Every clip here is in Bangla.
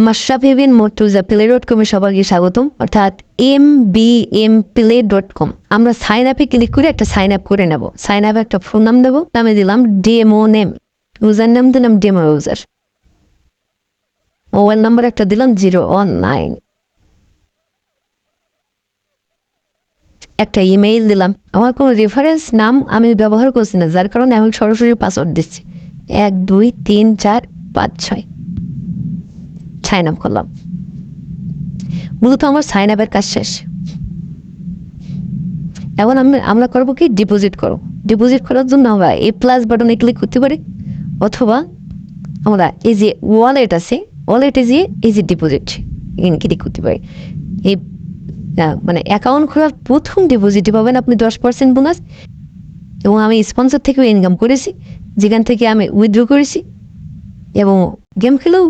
মাশরাফি বিন মর্তুজা play.com সবাইকে স্বাগতম, অর্থাৎ mbmplay.com। আমরা সাইন আপে ক্লিক করে একটা সাইন আপ করে নেব। সাইন আপে একটা ফোন নাম দেবো, নামে দিলাম ডেমো নেম, ইউজার নাম দিলাম ডেমো ইউজার, মোবাইল নাম্বার একটা দিলাম 019, একটা ইমেইল দিলাম। আমার কোনো রেফারেন্স নাম আমি ব্যবহার করছি না, যার কারণে আমি সরাসরি পাসওয়ার্ড দিচ্ছি 1 2 3 4 5 6। সাইন আপ করলাম। মূলত আমার সাইন আপের কাজ শেষ। এখন আমরা করবো কি, ডিপোজিট করো। ডিপোজিট করার জন্য আমরা এই প্লাস বাটনে ক্লিক করতে পারি, অথবা আমরা এই যে ওয়ালেট আছে, ওয়ালেটে যেয়ে এই যে ডিপোজিট এখানে ক্লিক করতে পারি। এই মানে অ্যাকাউন্ট খোলার প্রথম ডিপোজিটে পাবেন আপনি 10% বোনাস। এবং আমি স্পন্সর থেকেও ইনকাম করেছি, যেখান থেকে আমি উইথড্র করেছি এবং গেম খেলেও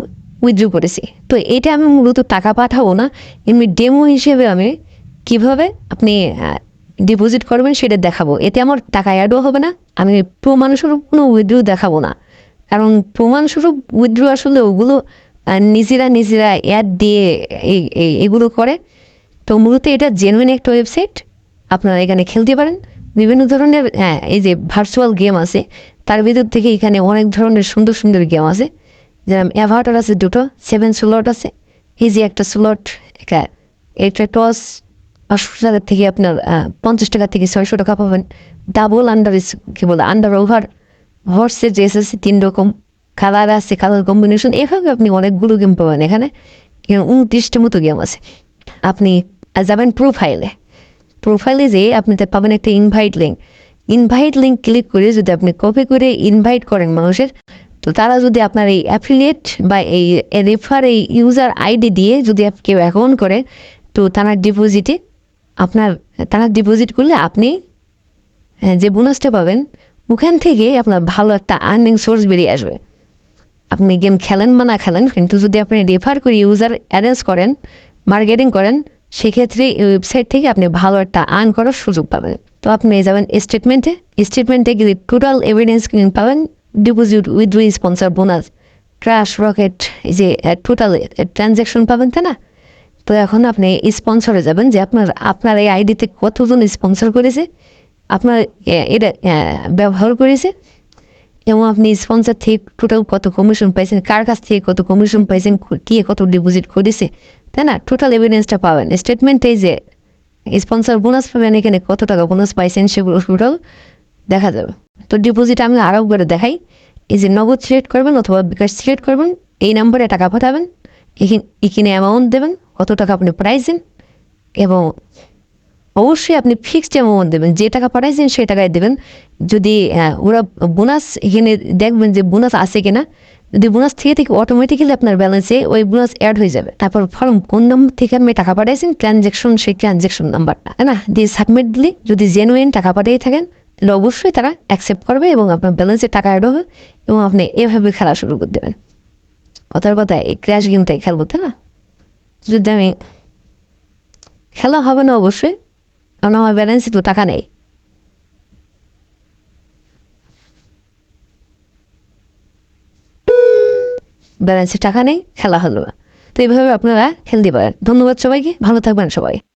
উইথড্র করেছি। তো এটা আমি মূলত টাকা পাঠাবো না, এমনি ডেমো হিসেবে আমি কিভাবে আপনি ডিপোজিট করবেন সেটা দেখাবো। এতে আমার টাকা অ্যাডও হবে না, আমি প্রমাণস্বরূপ কোনো উইথড্র দেখাবো না, কারণ প্রমাণস্বরূপ উইথড্র আসলে ওগুলো নিজেরা অ্যাড দিয়ে এগুলো করে। তো মূলত এটা জেনুইন একটা ওয়েবসাইট, আপনারা এখানে খেলতে পারেন। বিভিন্ন ধরনের এই যে ভার্চুয়াল গেম আছে, তার ভিতর থেকে এখানে অনেক ধরনের সুন্দর সুন্দর গেম আছে। যেমন অ্যাভাটার আছে 2টো, 7 স্লট আছে, এই যে একটা স্লট, একটা টস 500 টাকা থেকে আপনার 50 টাকা থেকে 600 টাকা পাবেন। ডাবল আন্ডার কি বলে আন্ডার ওভার হর্সের ড্রেস আছে 3 রকম, কালার আছে, কালার কম্বিনেশন, এভাবে আপনি অনেকগুলো গেম পাবেন এখানে। 29টা মতো গেম আছে। আপনি যাবেন প্রোফাইলে যেয়ে আপনি পাবেন একটা ইনভাইট লিঙ্ক ক্লিক করে যদি আপনি কপি করে ইনভাইট করেন মানুষের, তো তারা যদি আপনার এই অ্যাফিলিয়েট বা এই রেফার এই ইউজার আইডি দিয়ে যদি কেউ অ্যাকাউন্ট করে, তো তারা ডিপোজিট করলে আপনি যে বোনাসটা পাবেন ওখান থেকে আপনার ভালো একটা আর্নিং সোর্স বেরিয়ে আসবে। আপনি গেম খেলেন বা না খেলেন, কিন্তু যদি আপনি রেফার করে ইউজার অ্যারেঞ্জ করেন, মার্কেটিং করেন, সেক্ষেত্রে এই ওয়েবসাইট থেকে আপনি ভালো একটা আর্ন করার সুযোগ পাবেন। তো আপনি যাবেন স্টেটমেন্টে গেলে টোটাল এভিডেন্স পাবেন, deposit, withdraw, sponsor, bonus, crash, rocket, এই যে টোটাল ট্রানজ্যাকশন পাবেন, তাই না? তো এখন আপনি স্পন্সরে যাবেন, যে আপনার এই আইডিতে কতজন স্পন্সর করেছে, আপনার এটা ব্যবহার করেছে, এবং আপনি স্পন্সর থেকে টোটাল কত কমিশন পাইছেন, কার কাছ থেকে কত কমিশন পাইছেন, কে কত ডিপোজিট করেছে, তাই না? টোটাল এভিডেন্সটা পাবেন স্টেটমেন্টে। যে স্পন্সর বোনাস পাবেন, এখানে কত টাকা বোনাস পাইছেন সেগুলো টোটাল দেখা যাবে। তো ডিপোজিট আমি আরও করে দেখাই। এই যে নগদ সিলেক্ট করবেন অথবা বিকাশ সিলেক্ট করবেন, এই নম্বরে টাকা পাঠাবেন, এখানে অ্যামাউন্ট দেবেন, কত টাকা আপনি পাঠাইছেন, এবং অবশ্যই আপনি ফিক্সড অ্যামাউন্ট দেবেন, যে টাকা পাঠাইছেন সেই টাকায় দেবেন। যদি ওরা বোনাস এখানে দেখবেন যে বোনাস আছে কিনা, যদি বোনাস থেকে অটোমেটিক্যালি আপনার ব্যালেন্সে ওই বোনাস অ্যাড হয়ে যাবে। তারপর ফর্ম কোন নম্বর থেকে আপনি টাকা পাঠাইছেন, সেই ট্রানজ্যাকশন নাম্বারটা, তাই না, দিয়ে সাবমিট দিলে যদি জেনুইন টাকা পাঠিয়ে থাকেন, তাহলে অবশ্যই তারা অ্যাকসেপ্ট করবে এবং আপনার ব্যালেন্সে টাকা অ্যাড হবে, এবং আপনি এভাবে খেলা শুরু করে দেবেন। কথার কথা এই ক্র্যাশ গেমটাই খেলবো, তাই না? যদি আমি খেলা হবে না অবশ্যই, কারণ আমার ব্যালেন্সে তো টাকা নেই। ব্যালেন্সে টাকা নেই, খেলা হলো না। তো এইভাবে আপনারা খেলতে পারেন। ধন্যবাদ সবাইকে, ভালো থাকবেন সবাই।